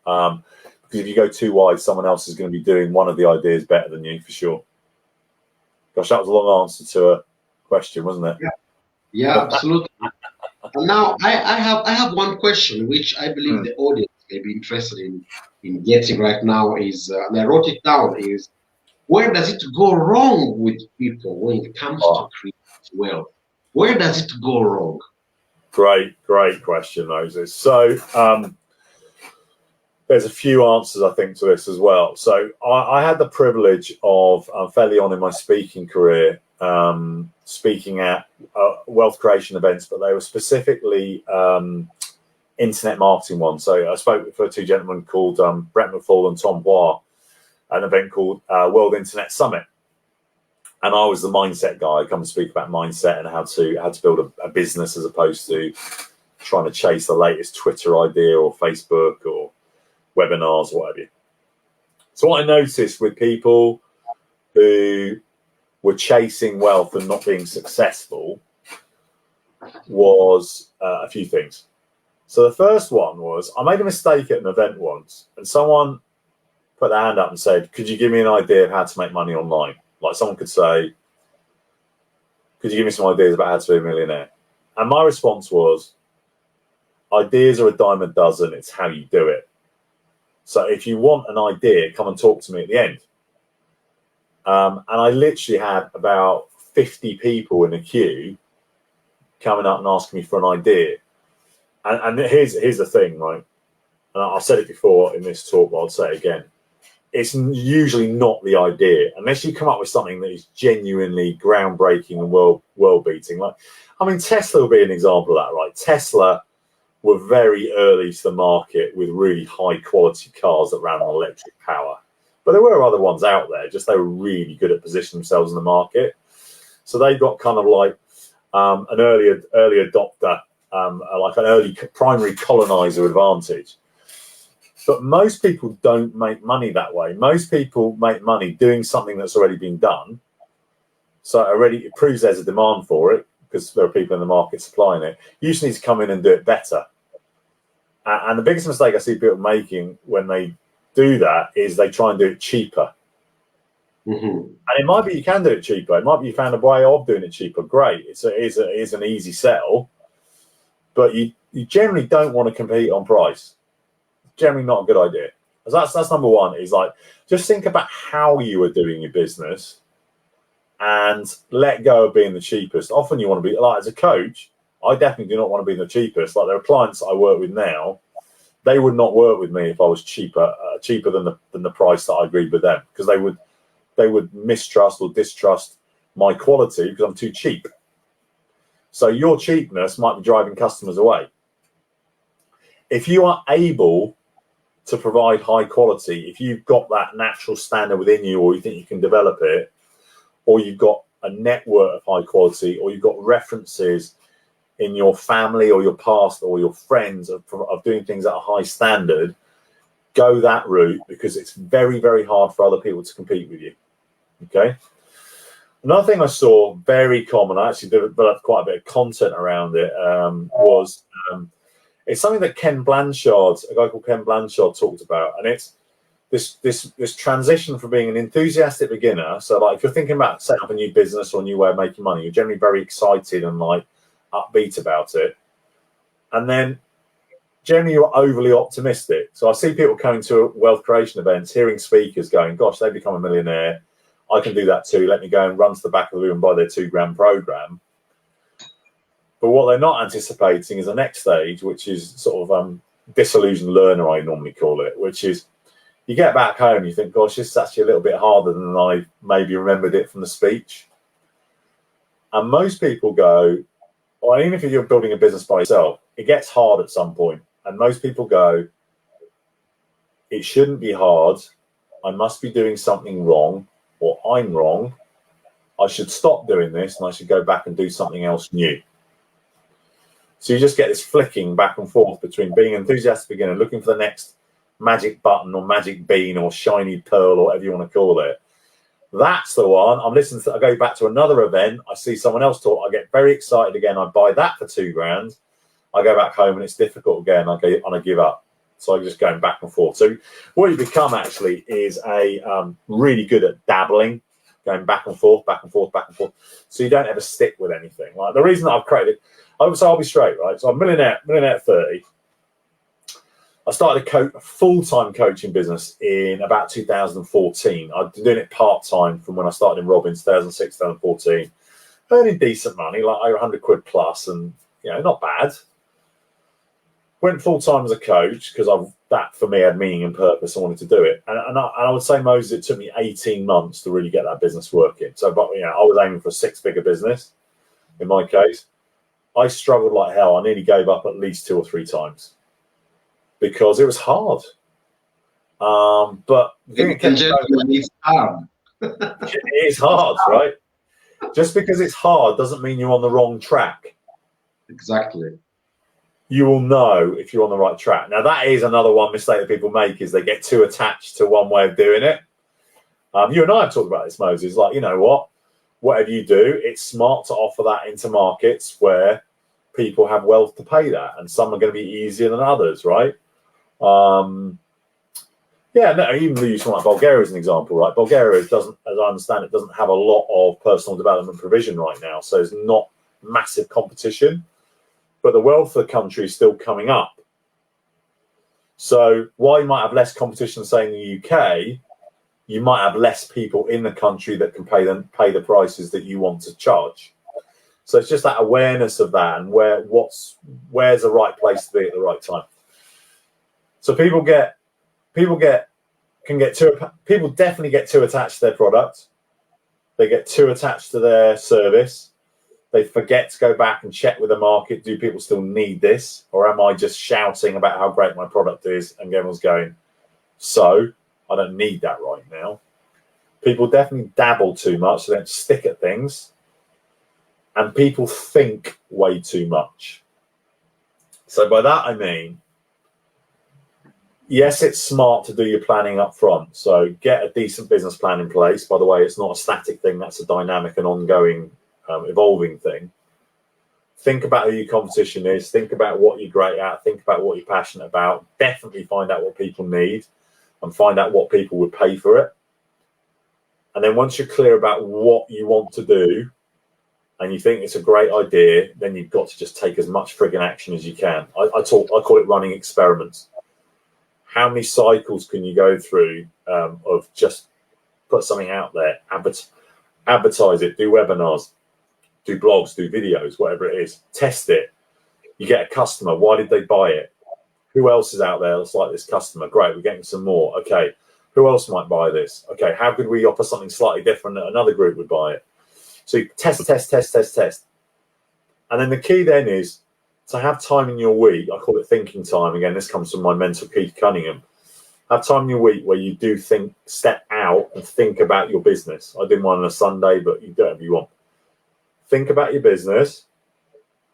because if you go too wide, someone else is going to be doing one of the ideas better than you for sure. Gosh, that was a long answer to a question, wasn't it?
Yeah, absolutely. And now I have one question which I believe the audience may be interested in getting right now is, and I wrote it down, is where does it go wrong with people when it comes to creating wealth? Where does it go wrong?
Great question, Moses. So there's a few answers, I think, to this as well. So I had the privilege of, fairly on in my speaking career, speaking at wealth creation events, but they were specifically internet marketing ones. So I spoke for 2 gentlemen called Brett McFall and Tom Bois, an event called World Internet Summit. And I was the mindset guy. I come to speak about mindset and how to build a business as opposed to trying to chase the latest Twitter idea or Facebook or webinars or whatever. So what I noticed with people who were chasing wealth and not being successful was a few things. So the first one was, I made a mistake at an event once, and someone put their hand up and said, could you give me an idea of how to make money online? Like someone could say, could you give me some ideas about how to be a millionaire? And my response was, ideas are a dime a dozen, it's how you do it. So if you want an idea, come and talk to me at the end. And I literally had about 50 people in a queue coming up and asking me for an idea. And here's the thing, right? And I've said it before in this talk, but I'll say it again. It's usually not the idea, unless you come up with something that is genuinely groundbreaking and world beating. Like, I mean, Tesla will be an example of that, right? Tesla were very early to the market with really high quality cars that ran on electric power. But there were other ones out there, just they were really good at positioning themselves in the market. So they got kind of like an early adopter, like an early primary colonizer advantage. But most people don't make money that way. Most people make money doing something that's already been done. So it proves there's a demand for it because there are people in the market supplying it. You just need to come in and do it better. And the biggest mistake I see people making when they do that is they try and do it cheaper. Mm-hmm. And it might be you can do it cheaper. It might be you found a way of doing it cheaper. Great. It is an easy sell. But you generally don't want to compete on price. Generally not a good idea. That's number one, is like, just think about how you are doing your business and let go of being the cheapest. Often you want to be, like, as a coach, I definitely do not want to be the cheapest. Like, there are clients I work with now, they would not work with me if I was cheaper than the price that I agreed with them, because they would mistrust or distrust my quality because I'm too cheap. So your cheapness might be driving customers away. If you are able to provide high quality, if you've got that natural standard within you, or you think you can develop it, or you've got a network of high quality, or you've got references in your family or your past or your friends of doing things at a high standard, go that route, because it's very, very hard for other people to compete with you. Okay. Another thing I saw very common, I actually developed quite a bit of content around it, was it's something that a guy called Ken Blanchard talked about, and it's this transition from being an enthusiastic beginner. So, like, if you're thinking about setting up a new business or a new way of making money, you're generally very excited and like upbeat about it, and then generally you're overly optimistic. So I see people coming to wealth creation events, hearing speakers going, "Gosh, they become a millionaire. I can do that too. Let me go and run to the back of the room and buy their $2,000 program." But what they're not anticipating is the next stage, which is sort of disillusioned learner, I normally call it, which is you get back home, you think, gosh, this is actually a little bit harder than I maybe remembered it from the speech. And most people go, well, even if you're building a business by yourself, it gets hard at some point. And most people go, it shouldn't be hard. I must be doing something wrong, or I'm wrong. I should stop doing this and I should go back and do something else new. So you just get this flicking back and forth between being an enthusiastic beginner, looking for the next magic button or magic bean or shiny pearl or whatever you want to call it. That's the one. I'm listening to, I go back to another event, I see someone else talk, I get very excited again, I buy that for $2,000, I go back home and it's difficult again, I give up. So I'm just going back and forth. So what you become actually is a really good at dabbling, going back and forth, back and forth, back and forth. So you don't ever stick with anything. Like the reason that I've created, I'll be straight, right? So I'm millionaire at 30. I started a full-time coaching business in about 2014. I've been doing it part-time from when I started in Robin, 2006, 2014. Earning decent money, like over 100 quid plus, and not bad. Went full-time as a coach because that for me had meaning and purpose. I wanted to do it, and I would say, Moses, it took me 18 months to really get that business working. So, but I was aiming for a 6-figure business. In my case, I struggled like hell. I nearly gave up at least 2 or 3 times because it was hard. But the thing
it's hard.
It is hard, right? Just because it's hard doesn't mean you're on the wrong track.
Exactly.
You will know if you're on the right track. Now, that is another one mistake that people make, is they get too attached to one way of doing it. You and I have talked about this, Moses. Like, you know what? Whatever you do, it's smart to offer that into markets where people have wealth to pay that, and some are going to be easier than others, right? Even use like Bulgaria as an example, right? Bulgaria doesn't, as I understand it, doesn't have a lot of personal development provision right now, so there's not massive competition. But the wealth of the country is still coming up. So while you might have less competition, say in the UK, you might have less people in the country that can pay the prices that you want to charge. So it's just that awareness of that, and where's the right place to be at the right time. So people definitely get too attached to their product. They get too attached to their service. They forget to go back and check with the market. Do people still need this? Or am I just shouting about how great my product is and everyone's going, so I don't need that right now. People definitely dabble too much. They don't stick at things. And people think way too much. So by that, I mean, yes, it's smart to do your planning up front. So get a decent business plan in place. By the way, it's not a static thing. That's a dynamic and ongoing evolving thing. Think about who your competition is. Think about what you're great at. Think about what you're passionate about. Definitely find out what people need and find out what people would pay for it. And then once you're clear about what you want to do and you think it's a great idea, then you've got to just take as much frigging action as you can. I call it running experiments. How many cycles can you go through of just put something out there, advertise it, do webinars, do blogs, do videos, whatever it is, test it. You get a customer. Why did they buy it? Who else is out there that's like this customer? Great, we're getting some more. Okay, who else might buy this? Okay, how could we offer something slightly different that another group would buy it? So you test. And then the key then is to have time in your week. I call it thinking time. Again, this comes from my mentor, Keith Cunningham. Have time in your week where you do step out and think about your business. I did one on a Sunday, but you do whatever you want. Think about your business,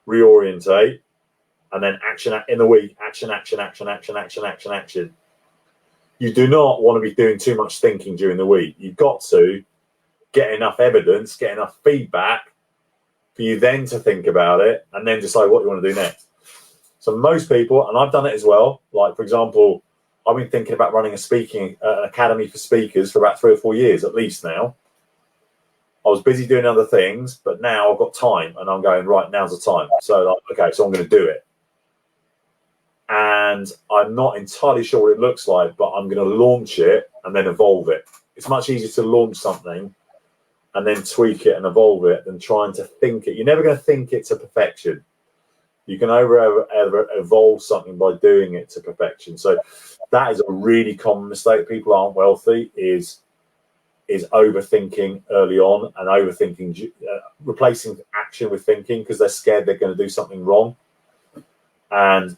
reorientate, and then action in the week. Action. You do not want to be doing too much thinking during the week. You've got to get enough evidence, get enough feedback for you then to think about it and then decide what you want to do next. So most people, and I've done it as well, like, for example, I've been thinking about running an academy for speakers for about 3 or 4 years at least now. I was busy doing other things, but now I've got time and I'm going, right, now's the time. So, okay, so I'm going to do it. And I'm not entirely sure what it looks like, but I'm going to launch it and then evolve it. It's much easier to launch something and then tweak it and evolve it than trying to think it. You're never going to think it to perfection. You can ever evolve something by doing it to perfection. So that is a really common mistake. People aren't wealthy is overthinking early on, and overthinking, replacing action with thinking because they're scared they're going to do something wrong. And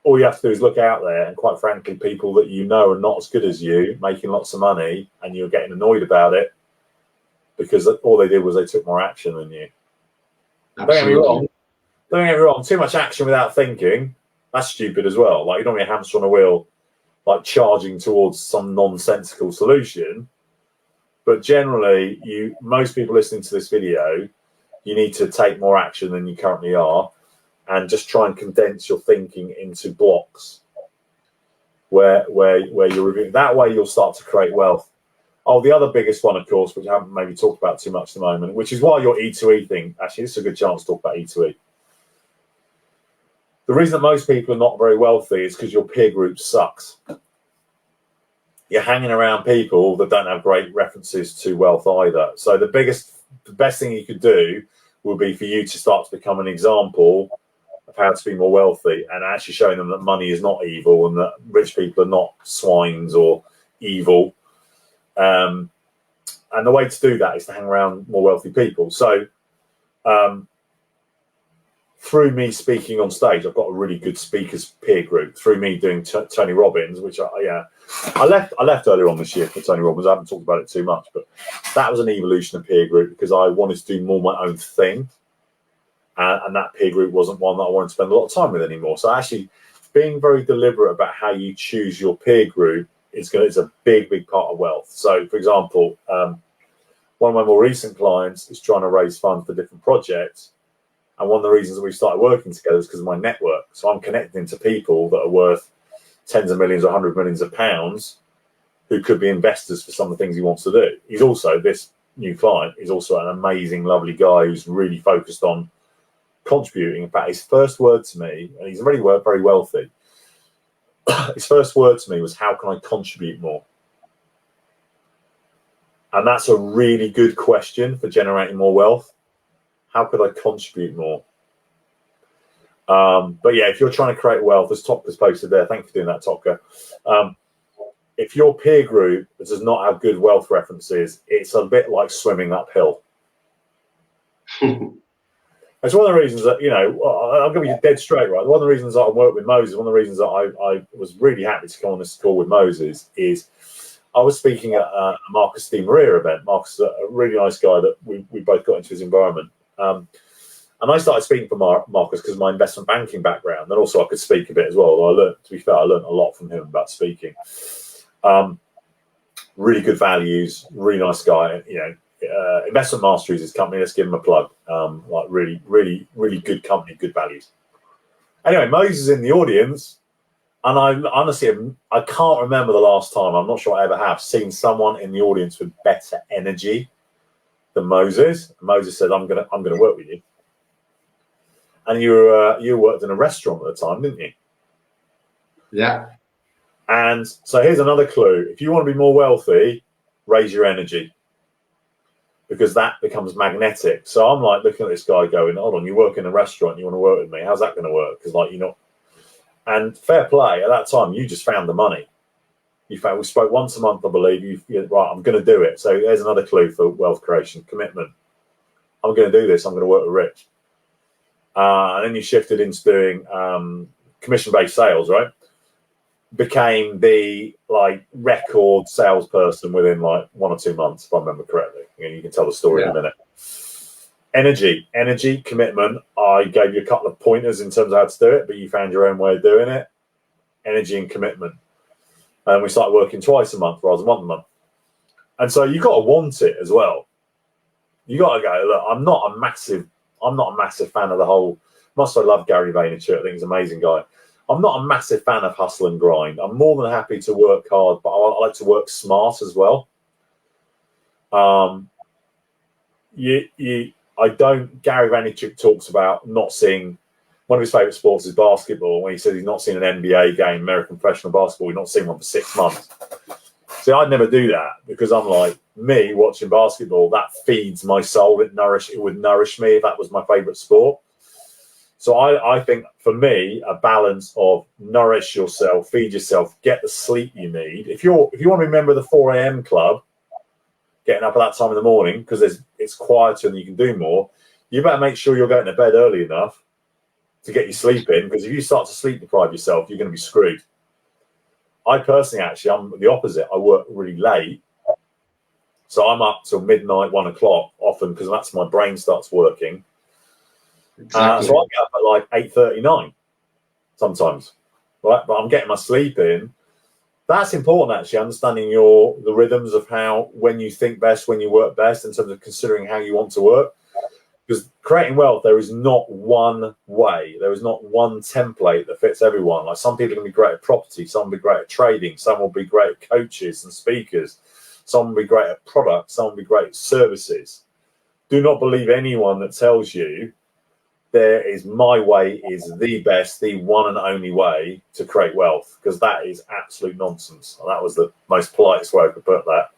all you have to do is look out there, and quite frankly, people that you know are not as good as you, making lots of money, and you're getting annoyed about it because all they did was they took more action than you. Don't get me wrong, too much action without thinking, that's stupid as well. Like, you don't want a hamster on a wheel, like charging towards some nonsensical solution. But generally, most people listening to this video, you need to take more action than you currently are, and just try and condense your thinking into blocks where you're reviewing. That way, you'll start to create wealth. Oh, the other biggest one, of course, which I haven't maybe talked about too much at the moment, which is why your E2E thing. Actually, this is a good chance to talk about E2E. The reason that most people are not very wealthy is because your peer group sucks. You're hanging around people that don't have great references to wealth either. So the best thing you could do would be for you to start to become an example of how to be more wealthy, and actually showing them that money is not evil and that rich people are not swines or evil. And the way to do that is to hang around more wealthy people. So through me speaking on stage, I've got a really good speakers peer group. Through me doing Tony Robbins, which I left earlier on this year for Tony Robbins. I haven't talked about it too much, but that was an evolution of peer group because I wanted to do more my own thing, and that peer group wasn't one that I wanted to spend a lot of time with anymore. So actually, being very deliberate about how you choose your peer group is a big part of wealth. So, for example, one of my more recent clients is trying to raise funds for different projects. And one of the reasons that we started working together is because of my network. So I'm connecting to people that are worth tens of millions or hundreds of millions of pounds who could be investors for some of the things he wants to do. He's also, this new client is also an amazing, lovely guy who's really focused on contributing. In fact, his first word to me, and he's already very wealthy, his first word to me was, how can I contribute more? And that's a really good question for generating more wealth. How could I contribute more? But yeah, if you're trying to create wealth, as Topka's posted there, thank you for doing that, Topka. If your peer group does not have good wealth references, it's a bit like swimming uphill. It's one of the reasons that, I'm going to be dead straight, right? One of the reasons that I work with Moses, one of the reasons that I was really happy to come on this call with Moses is I was speaking at a Marcus Di Maria event. Marcus is a really nice guy that we both got into his environment. And I started speaking for Marcus because of my investment banking background, and also I could speak a bit as well. I learned a lot from him about speaking. Really good values, really nice guy. Investment Master is his company. Let's give him a plug. Really good company, good values. Anyway, Moses is in the audience, and I honestly I can't remember the last time. I'm not sure I ever have seen someone in the audience with better energy than Moses. Moses said, "I'm gonna work with you." And you worked in a restaurant at the time, didn't you?
Yeah.
And so here's another clue: if you want to be more wealthy, raise your energy, because that becomes magnetic. So I'm like looking at this guy going, "Hold on, you work in a restaurant, you want to work with me? How's that going to work?" Because and fair play at that time, you just found the money. We spoke once a month, I believe. Right, I'm going to do it. So there's another clue for wealth creation: commitment. I'm going to do this. I'm going to work with Rich. And then you shifted into doing commission-based sales, right? Became the record salesperson within 1 or 2 months, if I remember correctly. You can tell the story in a minute. Energy, commitment. I gave you a couple of pointers in terms of how to do it, but you found your own way of doing it. Energy and commitment. And we started working twice a month rather than once a month. And so you got to want it as well. You got to go, look, I'm not a massive fan of the whole. I love Gary Vaynerchuk. I think he's an amazing guy. I'm not a massive fan of hustle and grind. I'm more than happy to work hard, but I like to work smart as well. Gary Vaynerchuk talks about not seeing. One of his favorite sports is basketball. When he says he's not seen an NBA game, American professional basketball, he's not seen one for 6 months. See, I'd never do that because I'm like, me watching basketball, that feeds my soul. It would nourish me if that was my favorite sport. So I think for me, a balance of nourish yourself, feed yourself, get the sleep you need. If you want to be a member of the 4 a.m. club, getting up at that time in the morning because it's quieter and you can do more, you better make sure you're going to bed early enough to get your sleep in, because if you start to sleep deprive yourself, you're going to be screwed. I personally, actually, I'm the opposite. I work really late, so I'm up till midnight, 1 o'clock often, because that's when my brain starts working.
Exactly.
So I get up at like 8:39 sometimes, right? But I'm getting my sleep in. That's important, actually, understanding the rhythms of how, when you think best, when you work best, in terms of considering how you want to work. Because creating wealth, there is not one way, there is not one template that fits everyone. Like, some people can be great at property, some will be great at trading, some will be great at coaches and speakers, some will be great at products, some will be great at services. Do not believe anyone that tells you there is my way is the best, the one and only way to create wealth, because that is absolute nonsense. And that was the most politest way I could put that.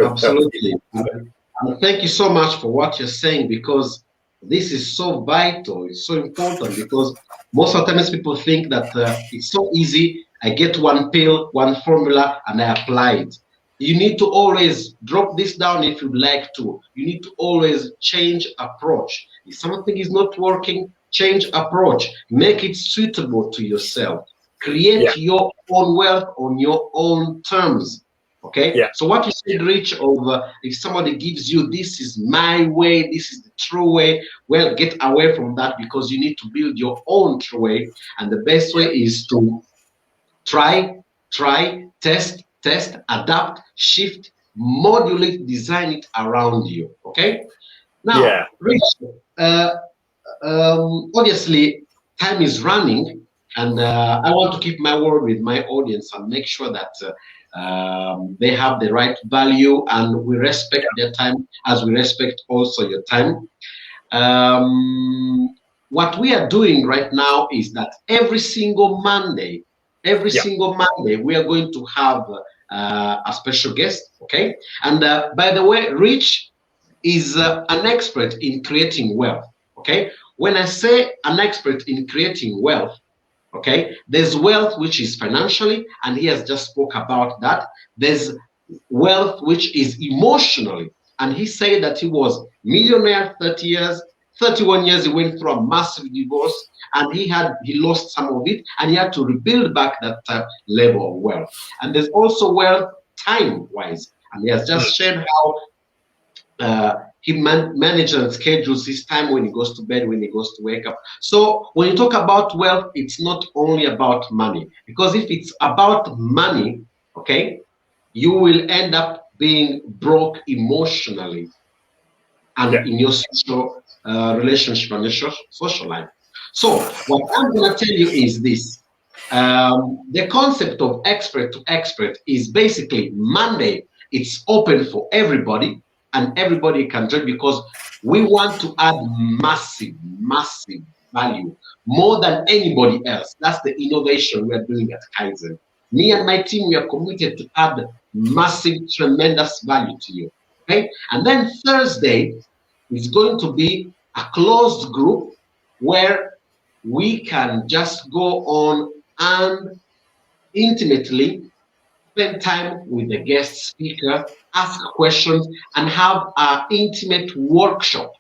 Absolutely. And thank you so much for what you're saying, because this is so vital. It's so important, because most of the times people think that it's so easy. I get one pill, one formula, and I apply it. You need to always drop this down if you'd like to. You need to always change approach. If something is not working, change approach. Make it suitable to yourself. Create your own wealth on your own terms. Okay, so what you said, Rich, of if somebody gives you this is my way, this is the true way, well, get away from that, because you need to build your own true way. And the best way is to try, test, adapt, shift, modulate, design it around you. Okay, now, Rich, obviously, time is running, and I want to keep my word with my audience and make sure that they have the right value, and we respect their time as we respect also your time. What we are doing right now is that every single Monday, we are going to have a special guest, okay? And by the way, Rich is an expert in creating wealth, okay? When I say an expert in creating wealth, okay, there's wealth which is financially, and he has just spoke about that. There's wealth which is emotionally, and he said that he was millionaire 30 years, 31 years he went through a massive divorce, and he lost some of it, and he had to rebuild back that level of wealth. And there's also wealth time wise, and he has just shared how he manages and schedules his time, when he goes to bed, when he goes to wake up. So when you talk about wealth, it's not only about money, because if it's about money, okay, you will end up being broke emotionally and in your social relationship and your social life. So what I'm going to tell you is this. The concept of expert to expert is basically Monday. It's open for everybody, and everybody can join, because we want to add massive value, more than anybody else. That's the innovation we're doing at Kaizen. Me and my team, we are committed to add massive, tremendous value to you. Okay? And then Thursday is going to be a closed group where we can just go on and intimately spend time with the guest speaker, ask questions, and have an intimate workshop,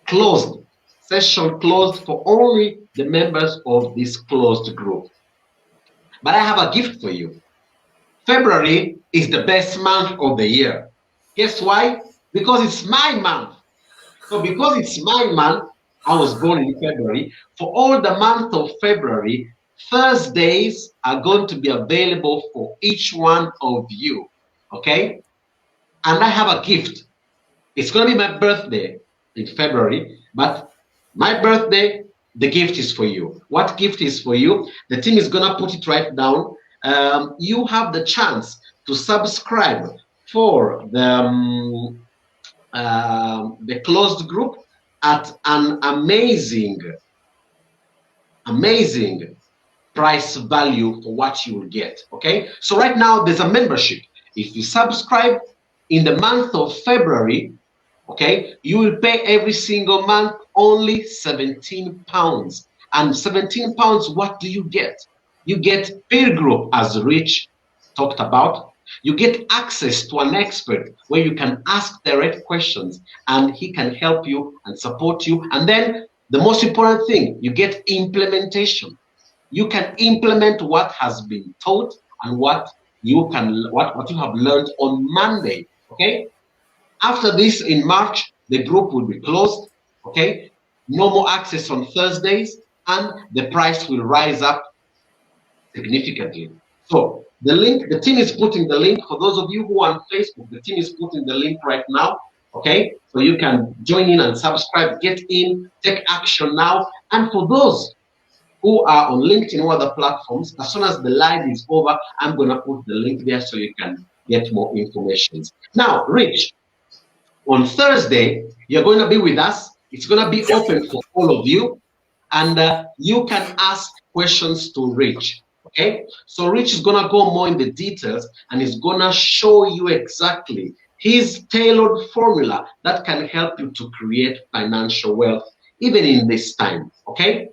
closed, session closed for only the members of this closed group. But I have a gift for you. February is the best month of the year. Guess why? Because it's my month. So because it's my month, I was born in February. For all the month of February, Thursdays are going to be available for each one of you, okay? And I have a gift. It's going to be my birthday in February, but my birthday, the gift is for you. What gift is for you? The team is going to put it right down. You have the chance to subscribe for the closed group at an amazing price value for what you will get. Okay, so right now there's a membership. If you subscribe in the month of February, okay, you will pay every single month only £17, And £17, what do you get? You get peer group, as Rich talked about. You get access to an expert where you can ask direct questions and he can help you and support you. And then the most important thing, you get implementation. You can implement what has been taught and what you have learned on Monday. Okay. After this, in March, the group will be closed. Okay. No more access on Thursdays, and the price will rise up significantly. So the team is putting the link for those of you who are on Facebook. The team is putting the link right now. Okay, so you can join in and subscribe, get in, take action now. And for those who are on LinkedIn or other platforms, as soon as the live is over, I'm going to put the link there so you can get more information. Now, Rich, on Thursday, you're going to be with us. It's going to be open for all of you, and you can ask questions to Rich. Okay, so Rich is going to go more in the details and is going to show you exactly his tailored formula that can help you to create financial wealth even in this time. Okay,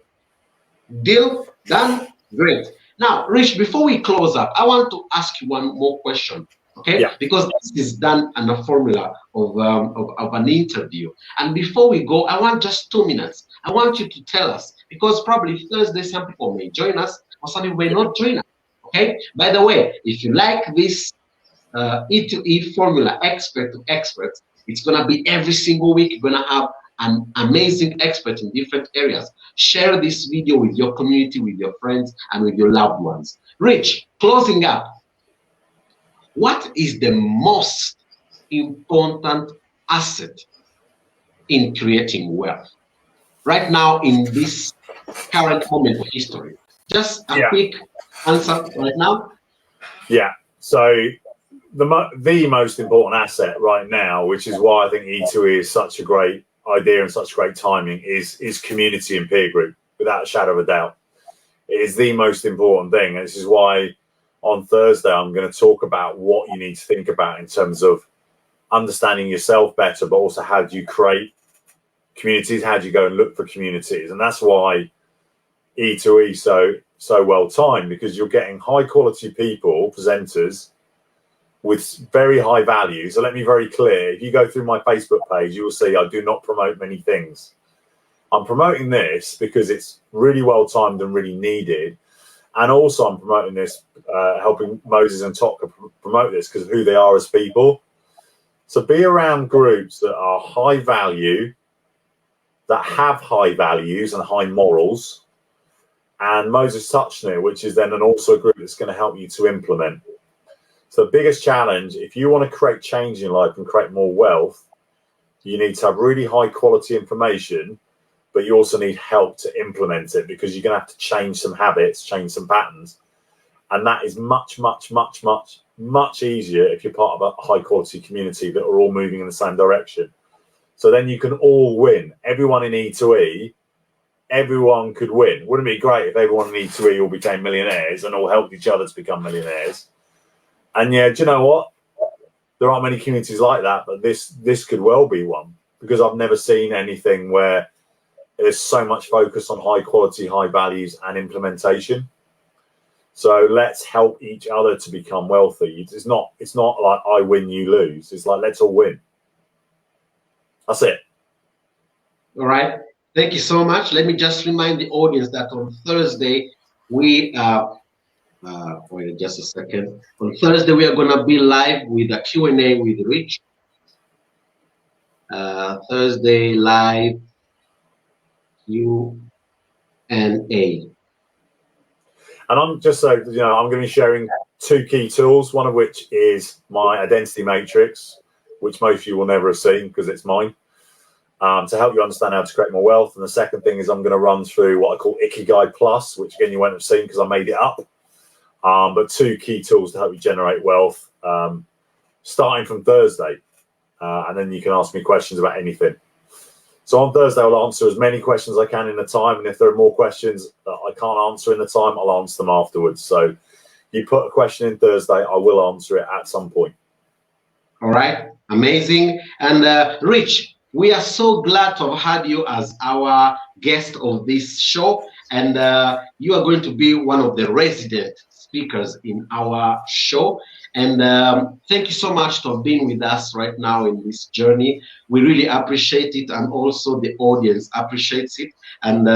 deal? Done? Great. Now, Rich, before we close up, I want to ask you one more question. Okay,
Yeah.
because this is done on a formula of an interview. And before we go, I want just 2 minutes. I want you to tell us, because probably Thursday some people may join us or some people may not join us. Okay. By the way, if you like this E2E formula, expert to expert, it's gonna be every single week. You're gonna have an amazing expert in different areas. Share this video with your community, with your friends, and with your loved ones. Rich, closing up. What is the most important asset in creating wealth right now in this current moment of history? Just a quick answer right now.
Yeah. So the most important asset right now, which is why I think E2E is such a great idea and such great timing, is community and peer group, without a shadow of a doubt. It is the most important thing. And this is why on Thursday, I'm going to talk about what you need to think about in terms of understanding yourself better, but also how do you create communities? How do you go and look for communities? And that's why E2E so well timed, because you're getting high quality people, presenters with very high value. So let me be very clear. If you go through my Facebook page, you will see I do not promote many things. I'm promoting this because it's really well timed and really needed. And also I'm promoting this, helping Moses and Totka promote this because of who they are as people. So be around groups that are high value, that have high values and high morals. And Moses touched on it, which is then also a group that's going to help you to implement. So the biggest challenge, if you want to create change in life and create more wealth, you need to have really high quality information, but you also need help to implement it, because you're going to have to change some habits, change some patterns. And that is much, much, much, much, much easier if you're part of a high quality community that are all moving in the same direction. So then you can all win. Everyone in E2E, everyone could win. Wouldn't it be great if everyone in E2E all became millionaires and all helped each other to become millionaires? And yeah, do you know what? There aren't many communities like that, but this could well be one, because I've never seen anything where there's so much focus on high quality, high values and implementation. So let's help each other to become wealthy. It's not like I win, you lose. It's like, let's all win. That's it.
All right. Thank you so much. Let me just remind the audience that on Thursday, wait just a second. On Thursday, we are going to be live with a Q&A with Rich. Thursday live Q&A.
And I'm just so you know, I'm going to be sharing 2 key tools, one of which is my identity matrix, which most of you will never have seen because it's mine, to help you understand how to create more wealth. And the second thing is I'm going to run through what I call Ikigai Plus, which again you won't have seen because I made it up. But 2 key tools to help you generate wealth, starting from Thursday. And then you can ask me questions about anything. So on Thursday, I'll answer as many questions as I can in the time. And if there are more questions that I can't answer in the time, I'll answer them afterwards. So you put a question in Thursday, I will answer it at some point.
All right. Amazing. And Rich, we are so glad to have had you as our guest of this show. and you are going to be one of the resident speakers in our show. And thank you so much for being with us right now in this journey. We really appreciate it, and also the audience appreciates it. And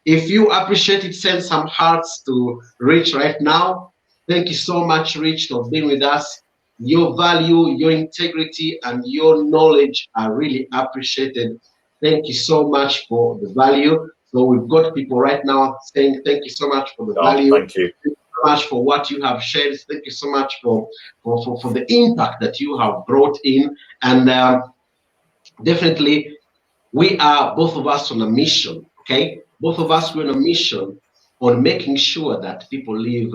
if you appreciate it, send some hearts to Rich right now. Thank you so much, Rich, for being with us. Your value, your integrity, and your knowledge are really appreciated. Thank you so much for the value. So we've got people right now saying thank you so much for the value.
Thank you.
Thank you so much for what you have shared. Thank you so much for the impact that you have brought in. And definitely, we are both of us on a mission, okay? Both of us, we're on a mission on making sure that people live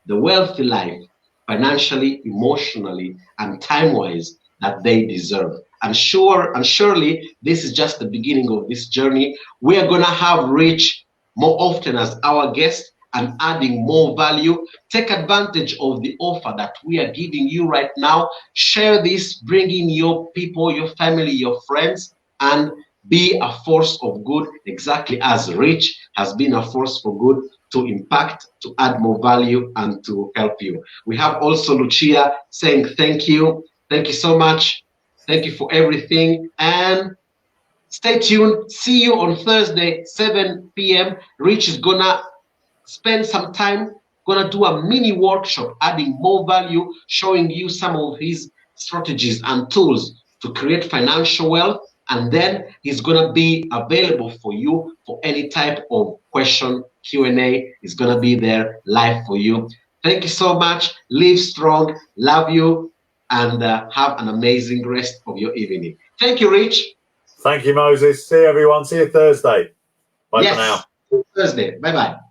the wealthy life, financially, emotionally, and time-wise, that they deserve. And surely, this is just the beginning of this journey. We are gonna have Rich more often as our guest and adding more value. Take advantage of the offer that we are giving you right now. Share this, bring in your people, your family, your friends, and be a force of good, exactly as Rich has been a force for good to impact, to add more value, and to help you. We have also Lucia saying thank you. Thank you so much. Thank you for everything. And stay tuned. See you on Thursday, 7 p.m. Rich is gonna spend some time, gonna do a mini workshop, adding more value, showing you some of his strategies and tools to create financial wealth. And then he's gonna be available for you for any type of question, Q&A. Is gonna be there live for you. Thank you so much. Live strong. Love you. And have an amazing rest of your evening. Thank you, Rich.
Thank you, Moses. See you, everyone. See you Thursday. Bye for now.
Thursday. Bye-bye.